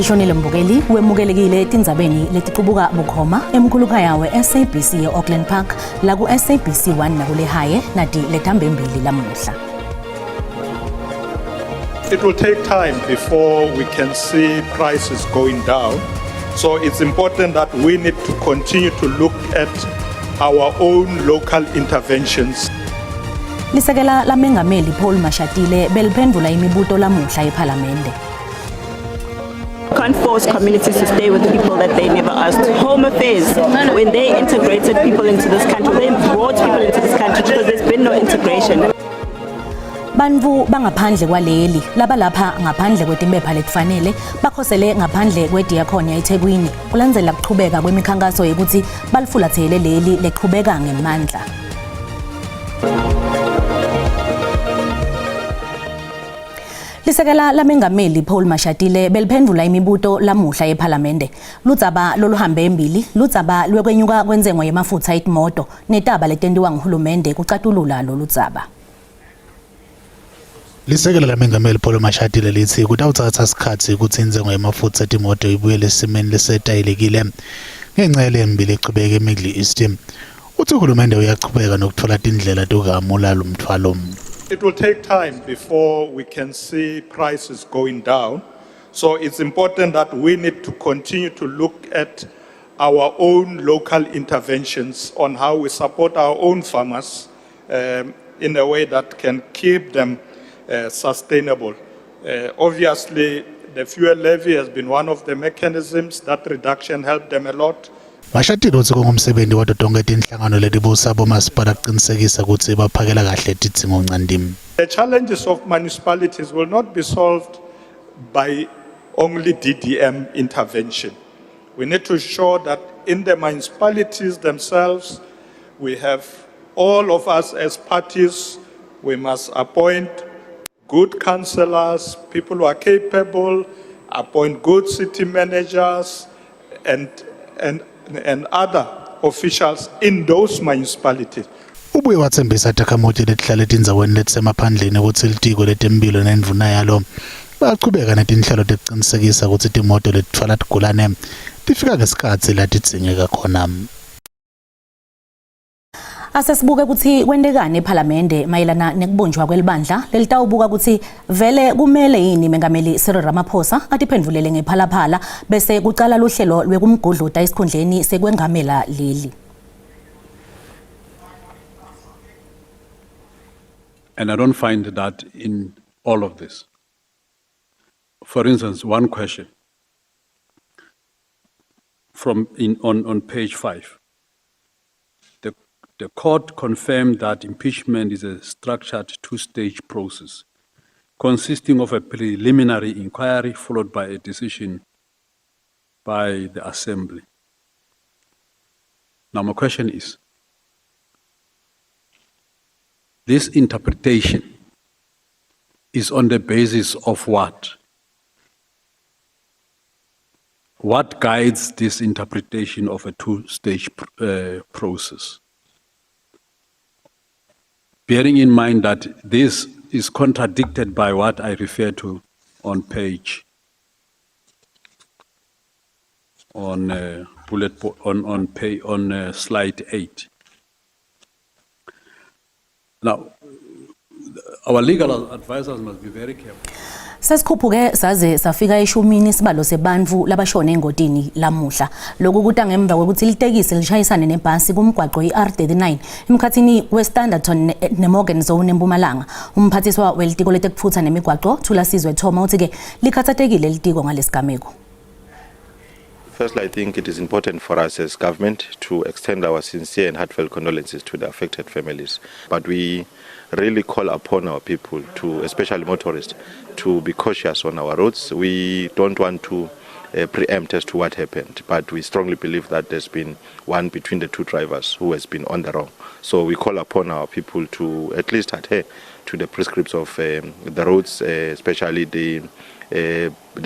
Lishonile Mbukeli wemukelekile etindzabeni letiqubuka bukhoma emkhulukhaya we-SABC e-Auckland Park la ku-SABC 1 nakulehaye nati lethambe mbili lamuhla. It will take time before we can see prices going down. So it's important that we need to continue to look at our own local interventions. Lisekela la mengameli Paul Mashatile beliphendula imibuto lamuhla ePhalamende. Can't force communities to stay with people that they never asked. Home Affairs, when they integrated people into this country, they brought people into this country because there's been no integration. Banvu bangaphandle kwaleli laba lapha ngaphandle kwetimbepha lekufanele bakhosele ngaphandle kwediakhoni eThekwini kulandzela kuqhubeka kwemikhankaso yokuthi balifulathele leli leqhubeka ngemandla. Lisekela la mengameli Paul Mashatile beliphendula imibuto lamuhla ePhalamende. Ludzaba loluhambe embili, ludzaba lwekwenyuka kwenzengo yemafutha etimoto netaba letentiwa nguhulumende kucatulula lolu dzaba. Lisekela la mengameli Paul Mashatile lithi kutawuthatha isikhathi ukuthi inzengo yemafutha etimoto ibuyele esimeni lesetayelekile ngenxa yembili echubeka eMiddle East. Uthi uhulumende uyaqhubeka nokuthola indlela tokamula lo mthwalo. It will take time before we can see prices going down. So it's important that we need to continue to look at our own local interventions on how we support our own farmers in a way that can keep them sustainable. Obviously, the fuel levy has been one of the mechanisms. That reduction helped them a lot. Mashatile uthi kungumsebenzi wato tonke tinhlangano letibusa bomasipala kuqinisekisa ukuthi baphakela kahle tidzingo ncandimi. The challenges of municipalities will not be solved by only DDM intervention. We need to ensure that in the municipalities themselves, we have all of us as parties, we must appoint good councillors, people who are capable, appoint good city managers and other officials in those municipalities. Ubuye wathembisa takhamuti letihlala etindzaweni letisemaphandleni ukuthi litiko letempilo nendvuna yalo baqhubeka netinhlelo tekuqinisekisa ukuthi timoto letithwala tigulane tifika ngesikhathi la tidzingeka khona. Asesibuke ukuthi kwendekane ePhalamende mayelana nekubunjwa kwelibandla lelitawubuka ukuthi vele kumele yini mengameli Cyril Ramaphosa atiphendvulele ngephalaphala bese kucala luhlelo lwekumgudluta esikhundleni sekwengamela leli. And I don't find that in all of this. For instance, one question on page 5. The court confirmed that impeachment is a structured two-stage process consisting of a preliminary inquiry followed by a decision by the Assembly. Now my question is, this interpretation is on the basis of what? What guides this interpretation of a two-stage process? Bearing in mind that this is contradicted by what I refer to on page, on slide 8. Now, our legal advisors must be very careful. Sesikhuphuke saze safika eshumini isibalo sebantu labashone engodini lamuhla. Lokhu kuta ngemva kokuthi litekisi lishayisane nebhasi kumgwaqo iR39 emkhathini weStanderton neMorgan Zone eMpumalanga. Umphathiswa welitiko letekufutha nemigwaqo Thulasizwe Thoma uthi ke likhathatekile litiko ngalesigameko. Firstly, I think it is important for us as government to extend our sincere and heartfelt condolences to the affected families. But we really call upon our people, especially motorists, to be cautious on our roads. We don't want to preempt as to what happened, but we strongly believe that there's been one between the two drivers who has been on the wrong. So we call upon our people to at least adhere to the prescripts of the roads, especially the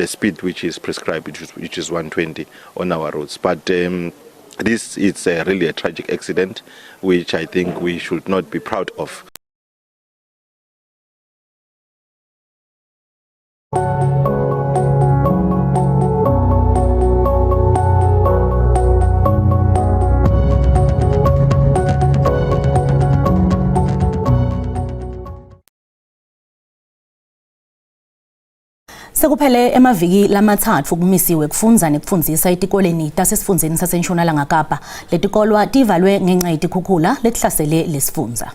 speed which is prescribed, which is 120 on our roads. But this is really a tragic accident, which I think we should not be proud of. Sekuphele emaviki lamathathu kumisiwe kufunza nekufundisa etikoleni tasesifundeni saseNtshonalanga Kapa. Letikolwa tivalwe ngenxa yetikhukhula letihlasele lesifundza.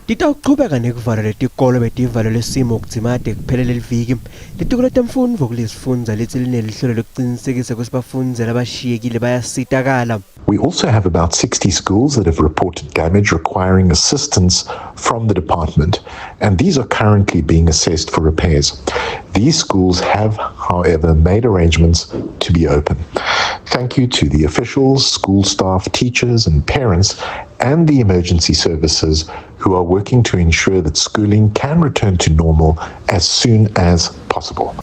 Titawuchubeka nekuvala letikolo betivalwe lesimo kudzimate kuphelele liviki. Letikolo temfundvo kulesifundza letsi linelihlelo lekucinisekisa kutsi bafundzi labashiyekile bayasitakala. We also have about 60 schools that have reported damage requiring assistance from the department, and these are currently being assessed for repairs. These schools have, however, made arrangements to be open. Thank you to the officials, school staff, teachers and parents and the emergency services who are working to ensure that schooling can return to normal as soon as possible.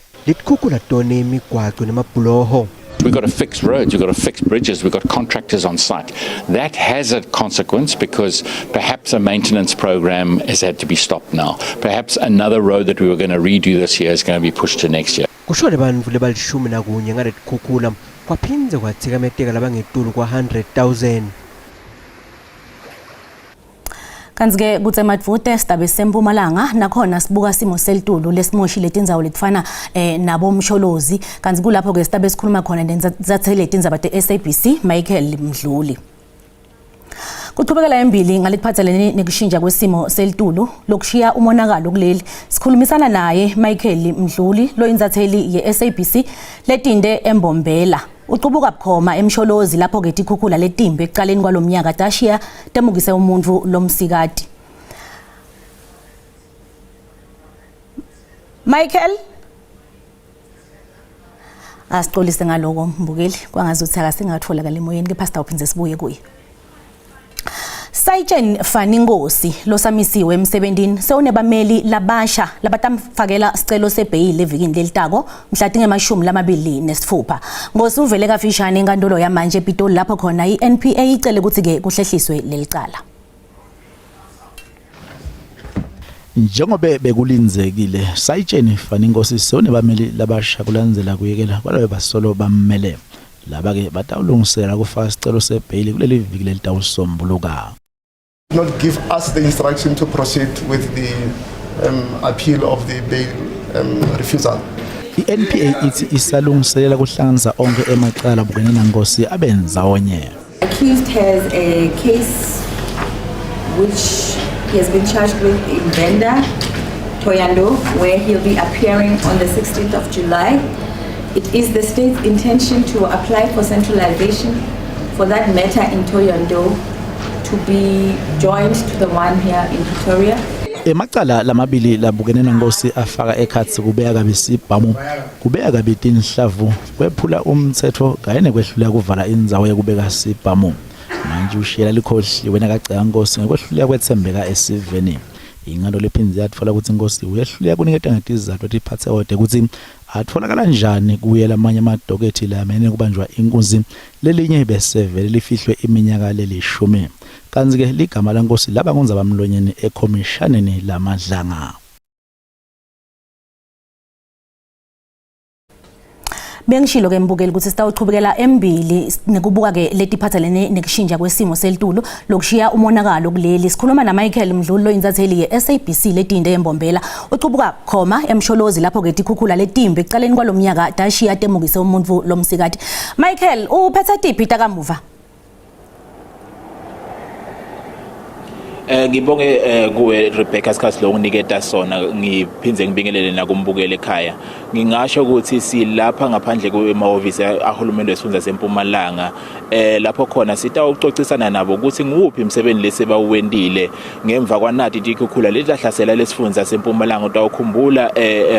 We've got to fix roads, we've got to fix bridges, we've got contractors on site. That has a consequence because perhaps a maintenance program has had to be stopped now. Perhaps another road that we were going to redo this year is going to be pushed to next year. Kushone bantfu lebalishumi nakunye ngaletikukhula kwaphindze kwatsikameteka labangetulu kwa 100,000. Kanzike kutse madvute sidabe sempumalanga nakhona sibuka simo selitulu lesimoshi letindzawo letifana nabo msholozi kanzi kulapho ke sidabe sikhuluma khona nenzathele tindzaba te-SABC Michael Mdluli. Kuchubekela embili ngaletiphathelene nekushintsha kwesimo selitulu lokushiya umonakalo kuleli sikhulumisana naye Michael Mdluli lo inzatheli ye-SABC letinde embombela. Ucubuka bukhoma emsholozi lapho ke tikhukhula letimbe ekuqaleni kwalomnyaka tashiya temukise umuntu lomsikati. Michael asixolise ngaloko mbukeli kwangazuthi akasingatholakala emoyeni ke pastor uphinze sibuye kuye. Saitsheni Faningosi losamisiwe emsebentini sewunebameli labasha labatamfakela sicelo sebhayili evikini lelitako mhla tinge-26 Ngosi uvele kafishane enkantolo yamanje ePitoli lapho khona i-NPA icele ukuthi ke kuhlehliswe lelicala. Njengoba bekulindzekile Saitsheni Faningosi sewunebameli labasha kulandzela kuyekela kwalabe basolo bammele laba ke batawulungisela kufaka sicelo sebhayili kuleli viki lelitawusombuluka. Not give us the instruction to proceed with the appeal of the bail refusal. I-NPA ithi isalungiselela kuhlanganisa onke emacala bukenena Nkosi abenza onye. Accused has a case which he has been charged with in Venda, Thohoyandou, where he'll be appearing on the 16th of July. It is the state's intention to apply for centralization for that matter in Thohoyandou to be joined to the one here in Pretoria. Emacala lamabili labukenena Nkosi afaka ekhatsi kubeka kabi sibhamu kubeka kabi tinhlavu kwephula umthetho kanye nekwehlula kuvala indzawo yekubeka sibhamu manje ushiyela likhohliwe nakagceka Nkosi ngekwehlula kwethembeka esiveni ingalo lephinzi yatfola ukuthi Nkosi uyehlula kuniketa ngetizathu etiphathe ode ukuthi atfolakala njani kuye lamanye amadokethi lamene kubanjwa inkunzi lelinye besevele lifihlwe iminyaka leli10 kanzi ke ligama laNkosi laba ngonza bamlonyeni ekhomishaneni lamadlanga. Bengishilo ke mbukeli ukuthi sitawuchubekela embili nekubuka ke letiphathelene nekushintsha kwesimo selitulu lokushiya umonakalo kuleli sikhuluma na Michael Mdluli lo inzatheli ye-SABC letinde embombela ucubuka khoma emsholozi lapho ke tikhukhula letimbe ekuqaleni kwalomnyaka tashiya temukise umuntu lomsikati. Michael uphethe tiphi takamuva? Ngibonge kuwe Rebecca Sikhathi lo uniketa sona ngiphinze ngibingelele nakumbukele ekhaya. Ngingasho ukuthi silapha ngaphandle kwemahhovisi ahulumende wesifundza seMpumalanga lapho khona sitawucocisana nabo ukuthi nguphi imsebenzi lesebawendile ngemva kwanathi tikhukhula letahlasela lesifundza seMpumalanga. Utawukhumbula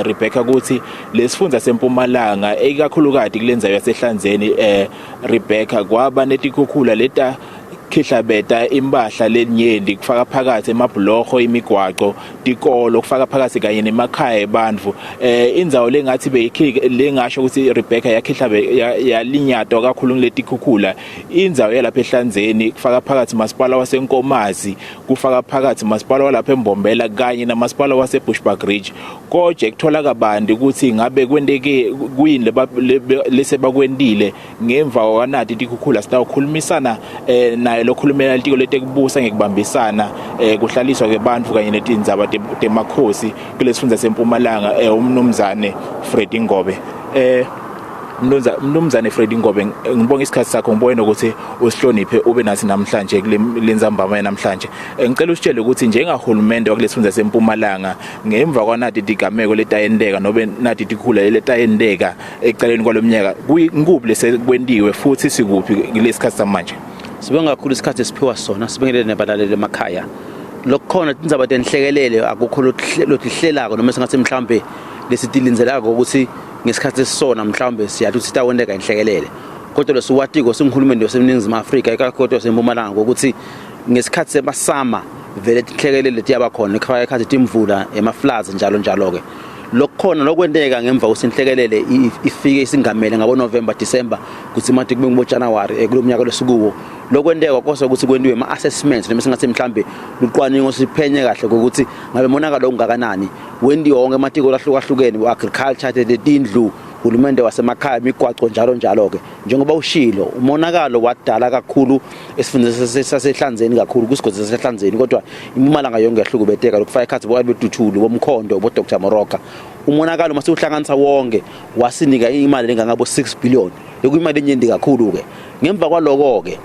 Rebecca ukuthi lesifundza seMpumalanga ikakhulukati kulenzayo yasehlanzeni Rebecca kwaba netikhukhula leta khihlabeta imbahla lenyenti kufaka phakathi emabhlokho imigwaqo tikolo kufaka phakathi kanye nemakhaya ebantfu indzawo lengathi lengasho ukuthi Rebecca yalinyatwa kakhulu ngetikhukhula indzawo yalapha eHlanzeni kufaka phakathi masipala waseNkomazi kufaka phakathi masipala walapha eMbombela kanye namasipala waseBushbuckridge koje kuthola kabanti ukuthi ngabe kwendeke kuyini lesebakwendile ngemva kwanathi tikhukhula sitawukhulumisana naye naye lokhulumela litiko letekubusa ngekubambisana kuhlaliswa kwabantu kanye netindzaba temakhosi kulesifundza seMpumalanga umnumzane Fred Ngobe Mnumzane Fred Ngobe ngibonga isikhathi sakho ngibone ukuthi usihloniphe ube nathi namhlanje kulenzambama namhlanje ngicela usitshele ukuthi njengahulumende wakulesifundza seMpumalanga ngemva kwanathi digameko letayendeka nobe nathi dikhula letayendeka ekucaleni kwalomnyaka kuyinkubi lesekwendiwe futhi sikuphi kulesikhathi samanje. Sibonga kakhulu isikhathi esiphiwa sona sibingelele nabalaleli emakhaya lokukhona indzaba tenhlekelele akukho lohlelako noma singathi mhlambe lesitilinzelako ukuthi ngesikhathi esisona mhlambe siyathi ukuthi tawendeka inhlekelele kodwa lesiwatiko singhulumende waseNingizimu Afrika ikakhulu seMpumalanga ukuthi ngesikhathi semasama vele inhlekelele tiyaba khona ekhathi timvula emafloods njalo ke lokukhona lokwendeka ngemva kwesinhlekelele ifike isingamele ngabo November December kuthi manje kube ngo January kulomnyaka lesikuwo lokwendeka kwase ukuthi kwendiwe ama assessments noma singathi mhlambe luqwaningo siphenye kahle ukuthi ngabe monakalo ongakanani wendiwe wonke amatiko lahlukahlukene agriculture tetindlu uhulumende wasemakhaya imigwaqo njalo ke njengoba ushilo umonakalo wadala kakhulu esifundeni sasehlanzeni kakhulu kusigodzi sasehlanzeni kodwa iMpumalanga yonke yahlukubeteka lokufaka ikhathi bokaBetuthulu bomkhondo bo Dr Moroka umonakalo mase uhlanganisa wonke wasinika imali engangabo 6 billion ekuyimali enyendi kakhulu ke ngemva kwaloko ke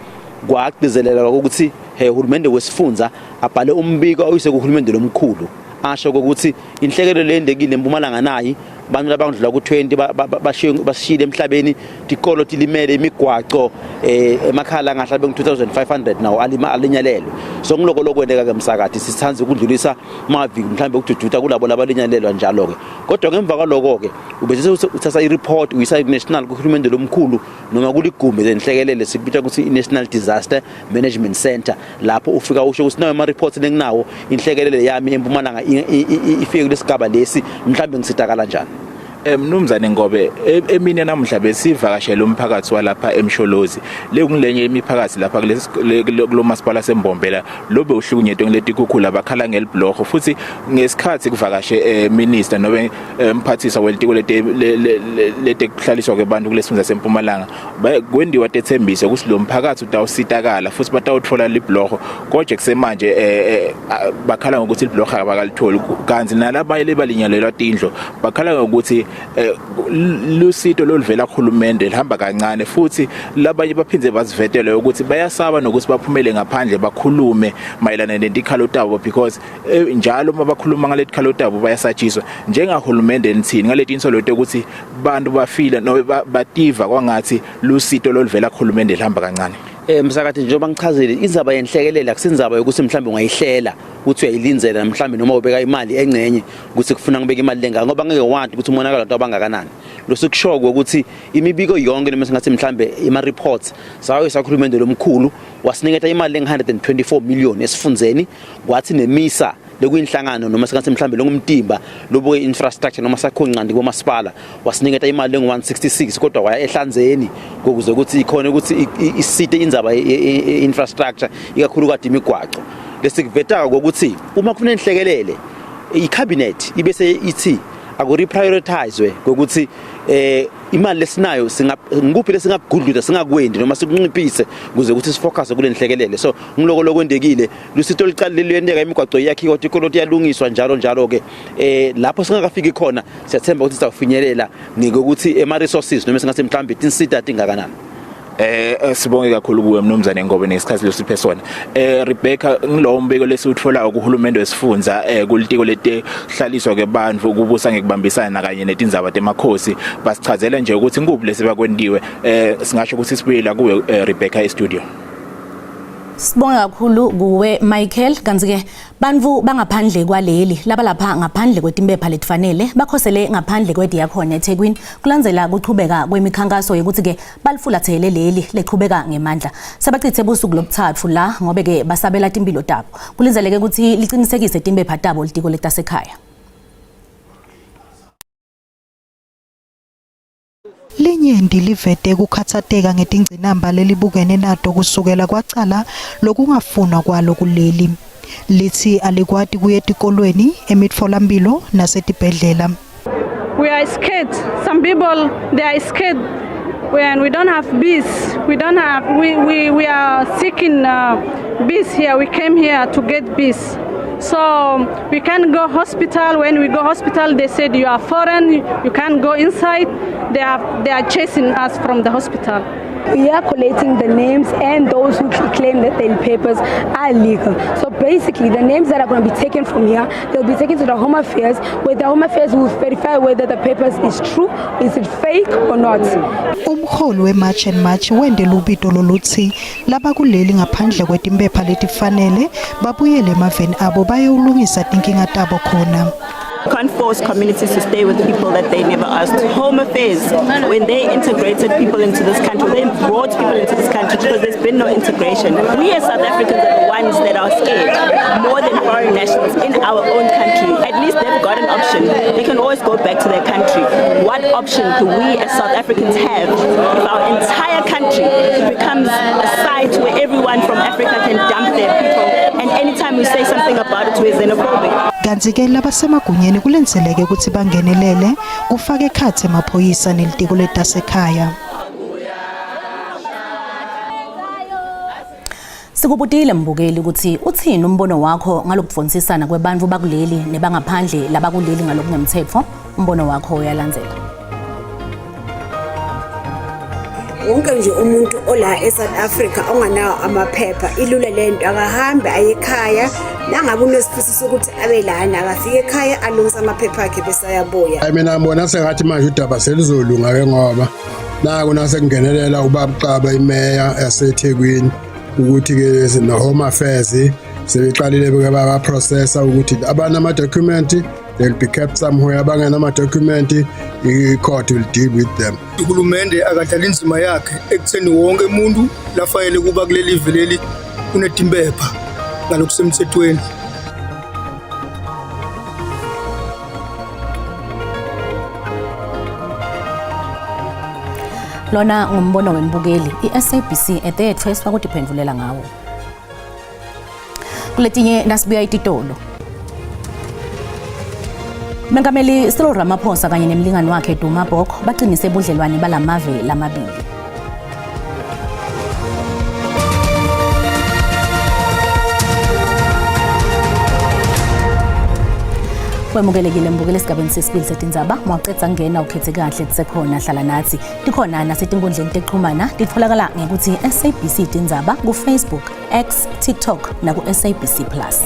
kwagcizelela ukuthi uhulumende wesifundza abhale umbiko awise kuhulumende lomkhulu asho ukuthi inhlekelele lendekile eMpumalanga nayi bantu labangidlula ku20 bashile emhlabeni tikolo tilimele imigwaqo emakhala ngahlabe ku2500 nawo alinyalelwe so ngiloko lokwendeka ke msakathi sithanze ukudlulisa maviki mhlambe ukududuta kulabo labalinyalelwa njalo ke kodwa ngemva kwaloko ke ubese uthatha ireport uyisa national kuhulumende lomkhulu noma kuligumbi lenhlekelele sikubitha ukuthi iNational Disaster Management Center lapho ufika usho ukuthi nawo ama reports lenginawo inhlekelele yami eMpumalanga ifike kulesigaba lesi mhlambe ngisitaka kanjani. Mnumzane Ngobe emini namhla besivakashela umphakathi walapha eMsholozi lekungilenye imiphakathi lapha kulomasipala seMbombela lobe uhlukunyetwe ngeletikukhula bakhala ngelibhlorho futhi ngesikhathi kuvakashe minister nobe mphathisa welitiko letekuhlaliswa kwabantu kulesifundza seMpumalanga kwendiwa tethembise ukuthi lo mphakathi utawusitakala futhi batawuthola libhlorho kodwa kusemanje bakhala ngokuthi libhlorho abakalitholi kanzi nalabanye lebalinyalelwa tindlo bakhala ngokuthi lusito loluvela kuhulumende lihamba kancane futhi labanye baphindze bazivetele ukuthi bayasaba nokuthi baphumele ngaphandle bakhulume mayelana nentikhalo tabo because njalo uma bakhuluma ngaletikhalo tabo bayasatshiswa njengahulumende nithini ngaletinsolo ukuthi bantu bafila no bativa kwangathi lusito loluvela kuhulumende lihamba kancane. Msakathi njengoba ngichazile indzaba yenhlekelele akusindzaba yokuthi mhlambe ungayihlela uthi uyayilinzela mhlambe noma ubeka imali engcenye ukuthi kufuna ngibeka imali lenga ngoba ngeke wathi ukuthi umonakalo abantu abangakanani lo sikushoko ukuthi imibiko yonke noma singathi mhlambe ima reports sawe sakhulumende lomkhulu wasiniketa imali enga124 million esifundzeni kwathi nemisa lekuyinhlangano noma singathi mhlambe longumtimba lobo infrastructure noma sakhonqandi komasipala wasiniketa imali engu166 kodwa waya ehlanzeni ukuze ukuthi ikhona ukuthi isite indzaba infrastructure ikakhulu kade imigwaqo lesikvetaka ukuthi uma kufuna inhlekelele icabinet ibese ithi akureprioritize ukuthi imali lesinayo ngikuphi lesingakugudluza singakwendi noma sikunciphise ukuze ukuthi sifocus kule nhlekelele so ngiloko lokwendekile lusito licalile liyendeka imigwaqo yakhe kodwa ikoloti yalungiswa njalo ke lapho singakafiki khona siyathemba ukuthi sizawufinyelela ngokuthi ema resources noma singathi mhlambe tinsita tingakanani. Sibonge kakhulu kuwe Mnumzane Ngobe nesikhathi lesiphe sona. Rebecca ngilowo mbeko lesitholayo kuhulumende wesifundza kulitiko letekuhlaliswa kwabantu ukubusa ngekubambisana kanye netindzaba temakhosi basichazela nje ukuthi ngikuphi lesebakwendiwe singasho ukuthi sibuyela kuwe Rebecca e-studio. Sibonga kakhulu kuwe Michael kanti ke bantu bangaphandle kwaleli laba lapha ngaphandle kwetimpepha letifanele bakhosele ngaphandle kwediyakhona eThekwini kulandzela kuchubeka kwemikhankaso yokuthi ke balifulathele leli leqhubeka ngemandla sabachithe busuku lobuthathu la ngobe ke basabela impilo tabo kulinzeleke ukuthi liqinisekise timpepha tabo litiko letasekhaya. Linyendi livete kukhathateka ngetingcinamba lelibukene nato kusukela kwacala lokungafunwa kwalo kuleli. Lithi alikwati kuya etikolweni emitfolamphilo nasetibhedlela. We are scared. Some people they are scared when we don't have bees. We are seeking bees here. We came here to get bees. So we can't go hospital. When we go hospital, they said you are foreign, you can't go inside. They are chasing us from the hospital. We are collating the names, and those who claim that their papers are legal. So basically, the names that are going to be taken from here, they'll be taken to the Home Affairs, where the Home Affairs will verify whether the papers is true, is it fake or not. Umholi we-March and March wendela ubito loluthi laba kuleli ngaphandle kwetimpepha letifanele babuyele emaveni abo bayolungisa tinkinga tabo khona. Can't force communities to stay with people that they never asked. Home Affairs, when they integrated people into this country, they brought people into this country because there's been no integration. We as South Africans are the ones that are scared more than foreign nationals in our own country. At least they've got an option. They can always go back to their country. What option do we as South Africans have if our entire country becomes a site where everyone from Africa can dump their people, and anytime we say something about it, we're xenophobic? Kanti-ke labasemagunyeni kulenzeleke ukuthi bangenelele kufake ekhatsi emaphoyisa nelitiko letasekhaya. Sikubutile mbukeli ukuthi uthini umbono wakho ngalokufundisana kwebantfu bakuleli nebangaphandle labakuleli ngalokungemthetho. Umbono wakho uyalandzela. Wonke nje umuntu ola eSouth Africa onganawo amaphepha ilule lento akahambe ayekhaya nangabe unesifiso ukuthi abe lana akafike ekhaya alungisa amaphepha akhe bese ayabuya. Mina ngibona sengathi manje udaba selizolunga ke ngoba naku nasekungenelela ubabaqaba imeya yaseThekwini ukuthi ke no Home Affairs sebeqalile ke baba processa ukuthi abana ama document they'll be kept somewhere abangena ama document i-court will deal with them. Uhulumende akadlala inzima yakhe ekutheni wonke umuntu lafayele kuba kuleli veleli unetimpepha ngalokusemthethweni. Lona ngumbono wembukeli iSABC ethethe wakudiphendulela ngawo. Kuletinye nasibuya ititolo. Mengameli Cyril Ramaphosa kanye nemlingani wakhe Duma Bok baqinise ubudlelwane balamave lamabili. Wemukelekile mbukele esigabeni sesibili setindzaba mwaqedza ngena ukhethe kahle tisekhona hlala nathi tikhona nasetinkundleni texhumana titfolakala ngekuthi SABC tindzaba ku Facebook, X, TikTok na ku SABC Plus.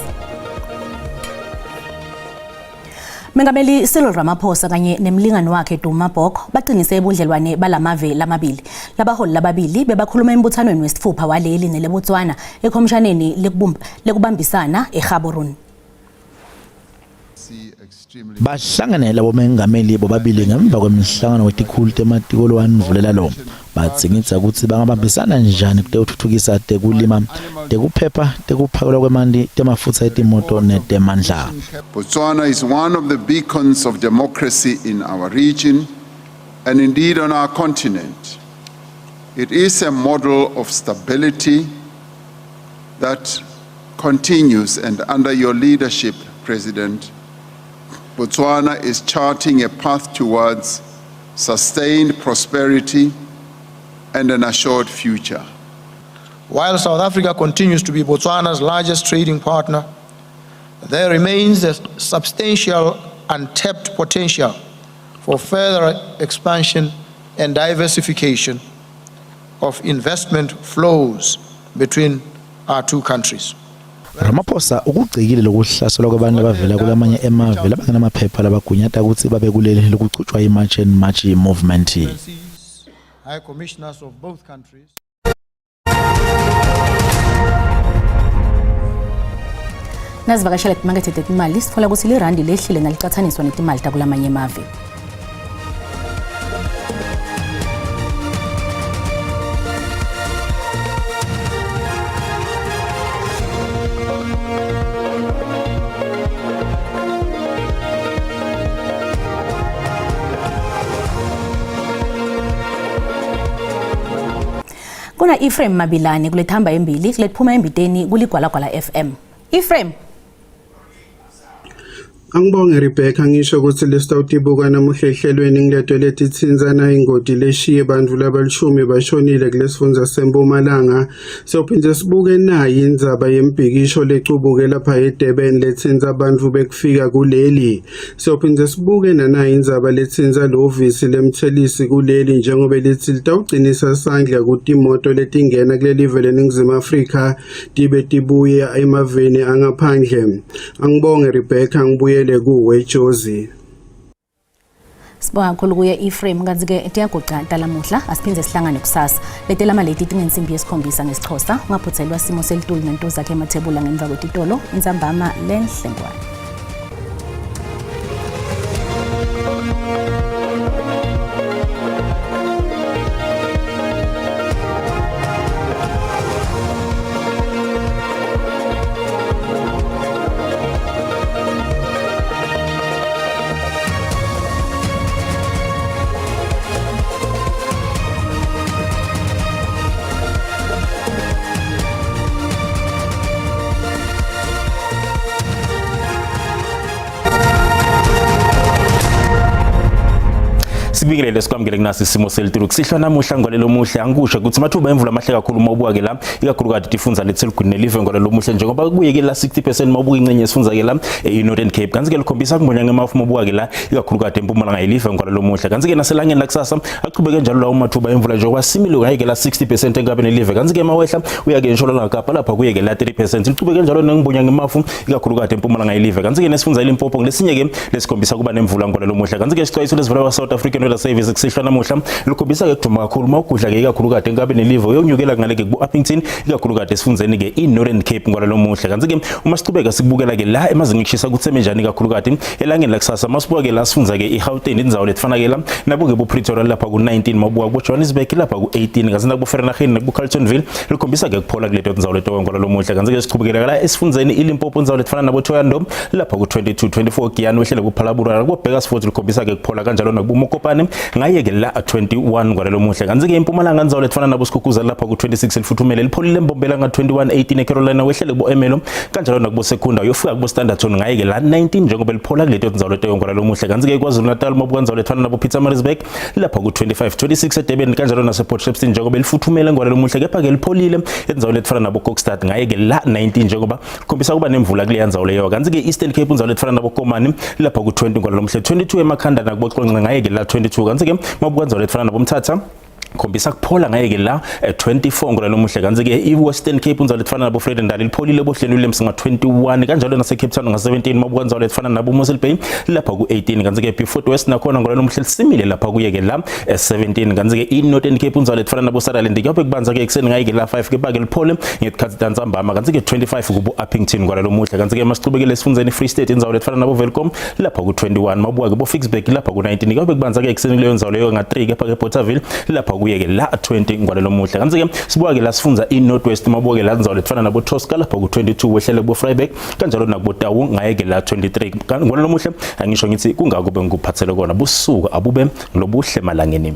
Mengameli Cyril Ramaphosa kanye nemlingani wakhe Duma Bok baqinise ubudlelwane balamave lamabili. Labaholi lababili bebakhuluma embuthanweni wesithupha waleli neleBotswana ekhomshaneni lekubambisana eGaborone. Bahlanganela bomengameli bobabili ngemva kwemihlangano wetikhulu tematiko lowanuvulela lo batsingitsa ukuthi bangabambisana njani kutothuthukisa tekulima tekuphepha tekuphakelwa kwemanti temafutsa etimoto netemandla. Botswana is one of the beacons of democracy in our region and indeed on our continent. It is a model of stability that continues, and under your leadership, President, Botswana is charting a path towards sustained prosperity and an assured future. While South Africa continues to be Botswana's largest trading partner, there remains a substantial untapped potential for further expansion and diversification of investment flows between our two countries. Ramaphosa ukugcikile lokuhlaselwa kwabantu abavela kulamanye emave labangenamaphepha labagunyata ukuthi babe kuleli lokuchutshwa iMarch and March movement. High commissioners of both countries. Nazivakashela timakethe tetimali sitfola ukuthi lirandi lehlile nalicathaniswa netimali takulamanye emave. Kuna Ephraim Mabilane kulethamba embili kulethuma embiteni kuligwalagwala FM. Ephraim. Angibonge Rebecca ngisho ukuthi lesitawutibuka namuhla ehlelweni ngilethwe letitsinzana ingoti leshiye bantfu labalishumi bashonile kulesifundza seMpumalanga. Sophinde sibuke nayi indzaba yembhikisho lecubuke lapha eDurban letsinza bantfu bekufika kuleli. Sophinde sibuke nanayi indzaba letsinza lovisi lemthelisi kuleli njengoba lithi litawucinisa sandla kuti imoto letingena kuleli live leNingizimu Afrika tibe tibuye emaveni angaphandle. Angibonge Rebecca ngibuye kuwe Jozi. Sibonga kakhulu kuye Ephraim kanti ke tiyagoqa talamuhla asiphinde sihlangane kusasa. Letela maleti tingensimbi yesikhombisa ngesixhosa ungaphuthelwa simo selitulu nento zakhe emathebula ngemva kwetitolo inzambama lenhle ngwane. Sibingelele sikwamukele kunasi isimo selitulu kusihlwa namuhla ngolelo muhle angisho ukuthi mathuba emvula amahle kakhulu mawubuka la ikakhulukazi tifundza lethelugwini nelive ngolelo muhle njengoba kuye la 60% mawubuka ingcenye esifundza la eNorthern Cape kanti ke likhombisa kumonya ngemafu mawubuka la ikakhulukazi eMpumalanga elive ngolelo muhle kanti ke naselangeni lakusasa aqhubeke njalo la umathuba emvula njengoba simile ngayike la 60% engabeni live kanti ke mawehla uyake eNtshonalanga Kapa lapha kuye la 30% liqhubeke njalo nengibunya ngemafu ikakhulukazi eMpumalanga elive kanti ke nesifundza eLimpopo ngelesinye ke lesikhombisa kuba nemvula ngolelo muhle kanti ke isixwayiso lesivela kwa South African Weather Service kusihlwa namuhla likhombisa ke kuduma kakhulu mawugudla ke ikakhulukazi enkabeni live uyonyukela ngale ke ku Uppington ikakhulukazi esifundzeni ke iNorthern Cape ngolelo muhle kanti ke uma siqhubeka sikubukela ke la emazinga kushisa kutseme njani ikakhulukazi elangeni lakusasa masibuka ke la sifundza ke iGauteng indzawo letfana ke la nabo ke buPretoria lapha ku19 mabuka ku Johannesburg lapha ku18 kanti naku Vereeniging naku Carletonville likhombisa ke kuphola kuleto indzawo leto ngolelo muhle kanti ke siqhubekela la esifundzeni iLimpopo indzawo letfana nabo Thohoyandou lapha ku22 24 Giyani wehlele kuPhalabura ku Bakersford likhombisa ke kuphola kanjalo naku Mokopane ngaye ke la 21 ngolelo muhle kanti ke eMpumalanga indzawo letfana nabo Skukuza lapha ku26 lifuthumele lipholile embombela nga 21 eCarolina wehlele kubo Emelo kanjalo nakubo Secunda uyofika kubo Standerton ngaye ke la 19 njengoba liphola kuleto indzawo leto ngolelo muhle kanti ke KwaZulu Natal mabuka indzawo letfana nabo Pietermaritzburg lapha ku25 26 eDurban kanjalo nase Port Shepstone njengoba lifuthumele ngolelo muhle kepha ke lipholile indzawo letfana nabo Kokstad ngaye ke la 19 njengoba khombisa kuba nemvula kule indzawo leyo kanti ke Eastern Cape indzawo letfana nabo Komani lapha ku20 ngolelo muhle 22 emakhanda nakubo Xonxe ngaye ke la 22 kanti ke mabuka indzawo letfana nabo Mthatha khombisa kuphola ngaye ke la 24 ngolelo muhle kanti ke iWestern Cape indzawo letfana nabo Vredendal lipholile bohlelweni lemsinga 21 kanjalo nase Cape Town nga 17 mabuka indzawo letfana nabo Mossel Bay lapha ku18 kanti ke Beaufort West nakhona ngolelo muhle lisimile lapha kuye ke la 17 kanti ke iNorthern Cape indzawo letfana nabo Sutherland kuyobe kubanza ke ekseni ngaye ke la 5 ke bake liphole ngesikhathi dantsambama kanti ke 25 kubo Uppington ngolelo muhle kanti ke masiqhubekele sifundzeni Free State indzawo letfana nabo Welcome lapha ku21 mabuka ke bo Fixburg lapha ku19 kuyobe kubanza ke ekseni leyo indzawo leyo nga 3 kepha ke Bothaville lapha kuye ke la 20 ngolelo muhle kanti ke sibuka ke la sifundza iNorthwest mabuka ke la indzawo letfana nabo Tosca lapha ku22 wehlele kubo Vryburg kanjalo nakubo Tawu ngaye ke la 23 ngolelo muhle angisho ngithi kungakube ngikuphathele kona busuku abube lobuhle malangeni.